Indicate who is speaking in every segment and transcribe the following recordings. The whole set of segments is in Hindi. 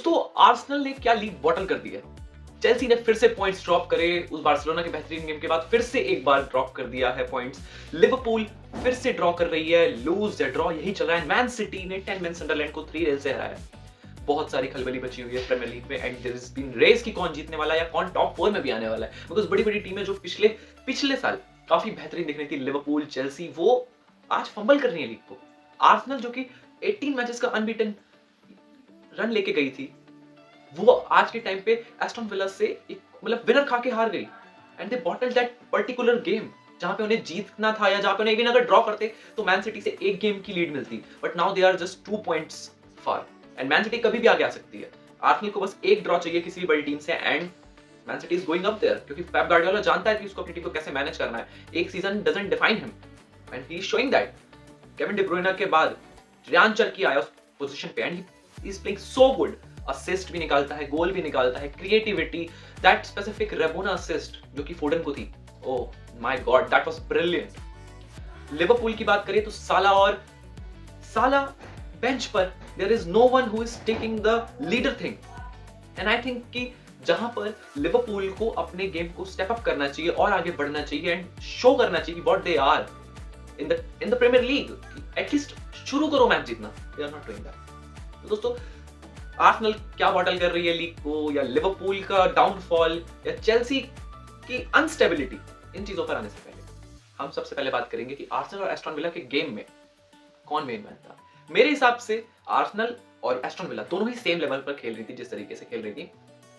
Speaker 1: दोस्तों आर्सेनल ने क्या लीग बॉटल कर दी है। चेल्सी ने फिर से पॉइंट्स ड्रॉप करे, उस बार्सिलोना के बेहतरीन गेम के बाद फिर से एक बार ड्रॉप कर दिया है पॉइंट्स। लिवरपूल फिर से ड्रॉ कर रही है, लूज या ड्रॉ यही चल रहा है। मैन सिटी ने 10 मैन सनडरलैंड को 3-0 से हराया। बहुत सारी खलबली बची हुई है प्रीमियर लीग में and there is been race की कौन जीतने वाला है या कौन टॉप 4 में भी आने वाला है, बिकॉज बड़ी-बड़ी टीमें जो पिछले साल काफी बेहतरीन दिख रही थी, लिवरपूल, चेल्सी, वो आज फंबल कर रही है लीग को। आर्सेनल जो कि 18 मैचेस का अनबीटन रन लेके गई थी, वो आज के टाइम पे एस्टन विला से एक मतलब विनर खा के हार गई and they bottled that particular game जहां पे उन्हें जीतना था या जहां पे उन्हें इवन अगर ड्रॉ करते तो मैन सिटी से एक गेम की लीड मिलती, but now they are just 2 points far and Man City कभी भी आगे आ सकती है। आर्सेनल को बस एक ड्रॉ चाहिए किसी भी बड़ी टीम से and Man City is going up there, क्योंकि पेप गार्डियोला जानता है कि उसको अपनी टीम को कैसे मैनेज करना है। एक season doesn't define him and he is showing that. Kevin De Bruyne के बाद रियान चर्की आया उस पोजीशन पे and he is playing so good. Assist भी निकालता है, गोल भी निकालता है, creativity, that specific rabona assist जो कि फोडन को थी, oh my god that was brilliant. Liverpool की बात करें तो साला बेंच पर there is no one who is taking the leader thing and I think कि जहां पर लिवरपूल को अपने गेम को स्टेप अप करना चाहिए और आगे बढ़ना चाहिए एंड शो करना चाहिए what they are in the Premier League, at least शुरू करो मैच जीतना, they are not doing that. तो दोस्तों आर्सेनल क्या बॉटल कर रही है लीग को, या लिवरपूल का डाउनफॉल, या चेल्सी की अनस्टेबिलिटी, इन चीजों पर आने से पहले हम सबसे पहले बात करेंगे कि आर्सेनल और एस्टन विला के गेम में कौन मेन मैन था। मेरे हिसाब से आर्सेनल और एस्टन विला दोनों ही सेम लेवल पर खेल रही थी, जिस तरीके से खेल रही थी,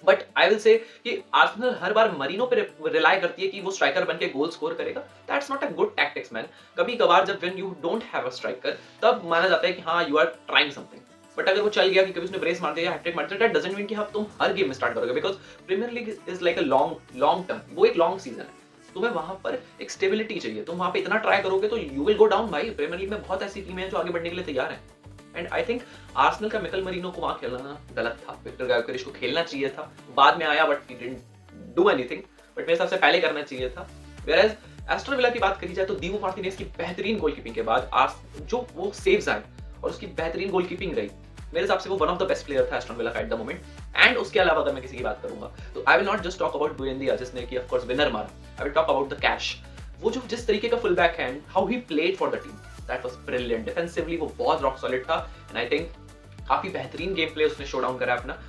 Speaker 1: बट आई विल से कि आर्सेनल हर बार मरीनो पे रिलाई करती है कि वो स्ट्राइकर बन के गोल स्कोर करेगा। That's not a good tactics man. कभी कभार जब when you don't have a striker तब माना जाता है कि हाँ you are trying something, but अगर वो चल गया कि कभी उसने ब्रेस मार दिया, हैट्रिक मार दिया, दैट डजंट मीन कि अब तुम हर गेम में स्टार्ट करोगे, because Premier League is like a long term, वो एक लॉन्ग सीजन है। तुम्हें वहां पर एक स्टेबिलिटी चाहिए, तुम वहां पे इतना ट्राई करोगे तो यू विल गो डाउन भाई। प्रीमियर लीग में बहुत ऐसी टीमें हैं जो आगे बढ़ने के लिए तैयार हैं एंड आई थिंक आर्सेनल का मिकल मरीनो को वहां खेलना गलत था। विक्टर गायोकेरिश को खेलना चाहिए था, बाद में आया but he didn't do anything, but मेरे हिसाब से पहले करना चाहिए था। वेयरएज एस्टन विला की बात करी जाए तो दीवो मार्टिनेज की बेहतरीन गोलकीपिंग के बाद जो वो सेव्स आए और उसकी बेहतरीन गोलकीपिंग रही, मेरे हिसाब से वो one of the best player था एस्टन विला का एट द मोमेंट। एंड उसके अलावा अगर मैं किसी की बात करूंगा तो I will not just talk about Buendia जिसने कि ऑफ कोर्स विनर मारा, I will talk about the Cash. वो जो जिस तरीके का full back hand, how he played for the team, that was brilliant. Defensively वो बहुत रॉक सॉलिड था एंड आई थिंक काफी बेहतरीन गेम प्ले उसने शो डाउन करा अपना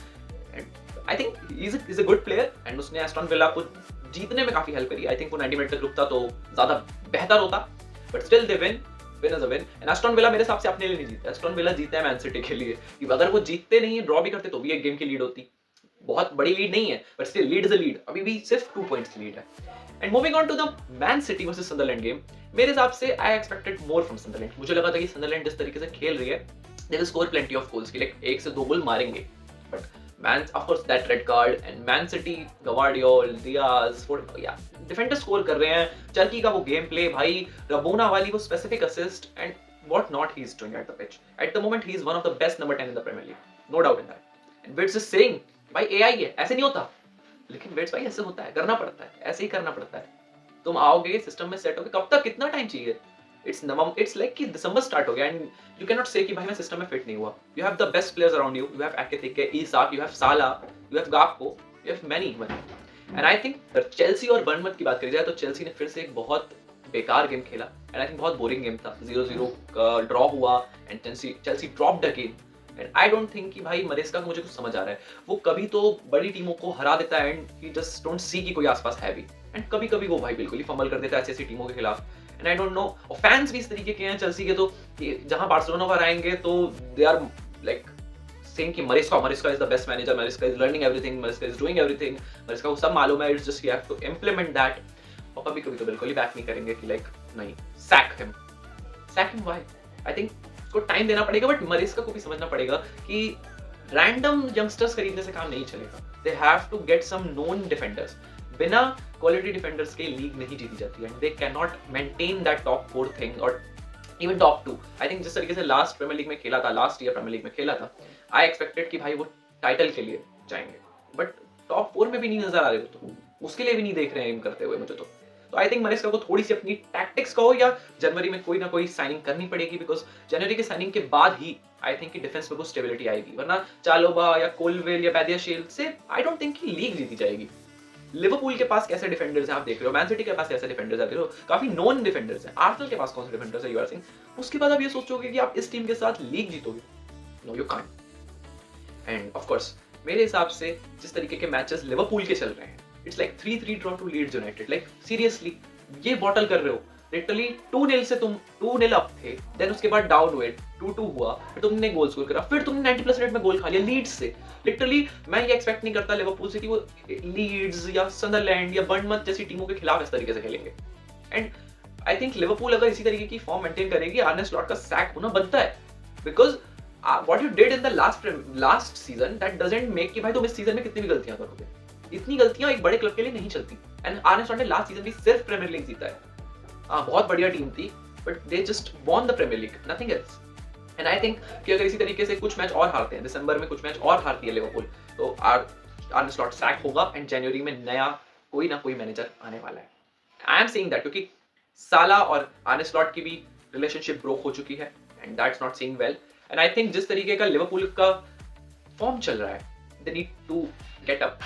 Speaker 1: and I think is a good player and उसने एस्टन विला को जीतने में काफी हेल्प करी। आई थिंक वो 90 मिनट तक रुकता तो ज्यादा बेहतर होता, but still they win is a win and Aston villa मेरे हिसाब से अपने लिए नहीं जीता, एस्टन विला जीते हैं मैन सिटी के लिए। कि अगर वो जीतते नहीं, ड्रॉ भी करते तो भी एक गेम की लीड होती, बहुत बड़ी लीड नहीं है but still lead is a lead, अभी भी सिर्फ 2 पॉइंट्स की लीड है। And moving on to the Man City versus Sunderland game, मेरे हिसाब से आई एक्सपेक्टेड मोर फ्रॉम सनडरलैंड। मुझे लगा था कि सनडरलैंड जिस तरीके से खेल रही है they will score plenty of goals, कि लाइक 1 से 2 गोल मारेंगे, but Man, of course, that red card and Man City, Gvardiol, Diaz, defender score कर रहे हैं। चर्की का वो गेम प्ले भाई, रबोना वाली वो specific assist and what not he is doing at the pitch. At the moment he is one of the best number 10 in the Premier League, no doubt in that. And Wits is saying भाई एआई है, ऐसे नहीं होता, लेकिन विट्स भाई ऐसे होता है, करना पड़ता है, ऐसे ही करना पड़ता है। तुम आओगे सिस्टम में सेट होगे, कब तक, कितना टाइम चाहिए? इट्स लाइक कि दिसंबर स्टार्ट हो गया एंड यू कैन नॉट से कि भाई मैं सिस्टम में फिट नहीं हुआ। You have the best players around you, you have Ekitike, Isak, you have Salah, you have Gakpo, you have many one. And I think Chelsea और बर्नमथ की बात करी जाए तो चेल्सी ने फिर से एक बहुत बेकार गेम खेला एंड आई थिंक बहुत बोरिंग गेम था। 0-0 का ड्रॉ हुआ and Chelsea dropped again and I don't think कि भाई मरेस्का को मुझे कुछ समझ आ रहा है। वो कभी तो बड़ी टीमों को हरा देता है and he just don't see कि कोई आसपास है भी, एंड कभी कभी वो भाई बिल्कुल ही फंबल कर देता है ऐसी ऐसी टीमों के खिलाफ। एंड आई डोंट नो, और फैंस भी इस तरीके के हैं चेल्सी के, तो जहां बार्सिलोना पर आएंगे तो दे आर लाइक सेइंग कि Maresca is the best manager, Maresca is learning everything, Maresca is doing everything, Maresca को सब मालूम है, it's just you have to implement that. और कभी कभी तो बिल्कुल ही बैक नहीं करेंगे कि लाइक नहीं, sack him why. I think उसको टाइम देना पड़ेगा, बट मरेस्का को भी समझना पड़ेगा कि रैंडम यंगस्टर्स खरीदने से काम नहीं चलेगा। They have to get some known defenders. बिना क्वालिटी डिफेंडर्स के लीग नहीं जीती जाती and they can not maintain that top 4 thing और इवन टॉप 2। आई थिंक जिस तरीके से लास्ट प्रीमियर लीग में खेला था, लास्ट ईयर प्रीमियर लीग में खेला था, आई एक्सपेक्टेड कि भाई वो टाइटल के लिए जाएंगे, बट टॉप 4 में भी नहीं नजर आ रहे हो, तो उसके लिए भी नहीं देख रहे हैं एम करते हुए मुझे तो। तो आई थिंक मरेस्का को थोड़ी सी अपनी टैक्टिक्स कहो या जनवरी में कोई ना कोई साइनिंग करनी पड़ेगी, बिकॉज जनवरी की साइनिंग के बाद ही आई थिंक कि डिफेंस में कुछ स्टेबिलिटी आएगी, वरना चालोबा या कोलवेल या बैदियाशील से आई डोंट थिंक कि लीग जीती जाएगी। लिवरपूल के पास कैसे डिफेंडर्स हैं आप देख रहे हो, मैन सिटी के पास कैसे डिफेंडर्स हैं, काफी नोन डिफेंडर्स हैं, आर्सेनल के पास कौन से डिफेंडर्स हैं, यू आर सेइंग उसके बाद आप ये सोचोगे कि आप इस टीम के साथ लीग जीतोगे, no you can't. And of course मेरे हिसाब से जिस तरीके के मैचेस लिवरपूल के चल रहे हैं, it's like 3-3 draw to Leeds United, like seriously ये बॉटल कर रहे हो, लिटरली 2-0 से तुम 2-0 अप थे, देन उसके बाद डाउन हुए, 2-2 हुआ, फिर तुमने गोल स्कोर करा, फिर तुमने 90+ मिनट में गोल खा लिया लीड्स से। लिटरली मैं ये एक्सपेक्ट नहीं करता लिवरपूल से कि वो लीड्स या सनदरलैंड या बर्नमथ जैसी टीमों के खिलाफ इस तरीके से खेलेंगे। एंड आई थिंक लिवरपूल अगर इसी तरीके की फॉर्म मेंटेन करेगी, आर्ने स्लॉट का सैक होना बनता है, because what you did in the last season that doesn't make कि भाई तुम इस सीजन में कितनी भी गलतियां करोगे, इतनी गलतियां एक बड़े क्लब के लिए नहीं चलती। एंड आर्ने स्लॉट ने लास्ट सीजन भी सिर्फ प्रीमियर लीग जीता है, बहुत बढ़िया टीम थी, but they just won the Premier League, nothing else. And I think कि अगर इसी तरीके से कुछ मैच और हारते हैं, दिसंबर में कुछ मैच और हारती है लिवरपूल, तो आर्ने स्लॉट सैक होगा एंड जनवरी में नया कोई ना कोई मैनेजर आने वाला है। आई एम सेइंग दैट क्योंकि साला और आर्ने स्लॉट की भी रिलेशनशिप ब्रोक हो चुकी है and that's not seeing well. And I think जिस तरीके का लिवरपूल का फॉर्म चल रहा है, they need to get up